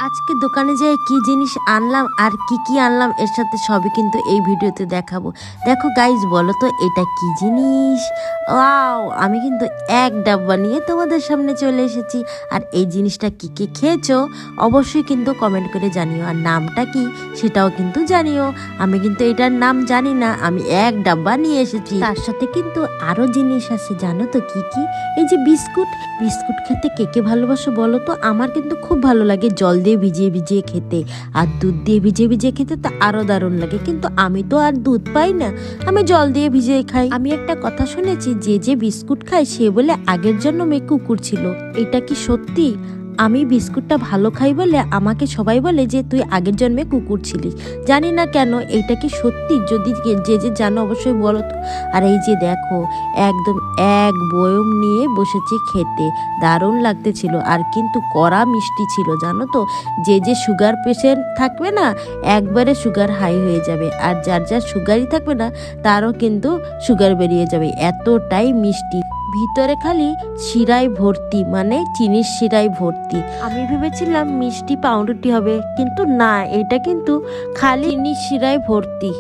আজকে দোকানে যেয়ে কি জিনিস আনলাম আর কি আনলাম এর সাথে সবই কিন্তু এই ভিডিওতে দেখাবো। দেখো গাইজ, বলো তো এটা কি জিনিস? ওয়াও, আমি কিন্তু এক ডাব্বা নিয়ে তোমাদের সামনে চলে এসেছি। আর এই জিনিসটা কি কি খেয়েছো অবশ্যই কিন্তু কমেন্ট করে জানিও, আর নামটা কি সেটাও কিন্তু জানিও। আমি কিন্তু এটার নাম জানি না, আমি এক ডাব্বা নিয়ে এসেছি। তার সাথে কিন্তু আরো জিনিস আছে, জানো তো কি কি? এই যে বিস্কুট। বিস্কুট খেতে কে কে ভালোবাসো বলো তো? আমার কিন্তু খুব ভালো লাগে জল দিয়ে ভিজিয়ে ভিজিয়ে খেতে, আর দুধ দিয়ে ভিজিয়ে ভিজিয়ে খেতে তো আরো দারুণ লাগে। কিন্তু আমি তো আর দুধ পাই না, আমি জল দিয়ে ভিজিয়ে খাই। আমি একটা কথা শুনেছি, যে যে বিস্কুট খায় সে বলে আগের জন্মে কুকুর ছিল। এটা কি সত্যি? আমি বিস্কুটটা ভালো খাই বলে আমাকে সবাই বলে যে তুই আগের জন্মে কুকুর ছিলিস। জানি না কেন, এইটা কি সত্যি? যদি যে যে জানো অবশ্যই বলো তো। আর এই যে দেখো, একদম এক বয়ম নিয়ে বসেছি খেতে, দারুণ লাগতেছিল। আর কিন্তু কড়া মিষ্টি ছিল, জানো তো। যে যে সুগার পেশেন্ট থাকবে না, একবারে সুগার হাই হয়ে যাবে, আর যার যার সুগারই থাকবে না তারও কিন্তু সুগার বেরিয়ে যাবে, এতটাই মিষ্টি। ভিতরে খালি শিরায় ভর্তি, মানে চিনির শিরায় ভর্তি। আমি ভেবেছিলাম মিষ্টি পাউরুটি হবে, কিন্তু না, এটা কিন্তু খালি চিনির শিরায় ভর্তি।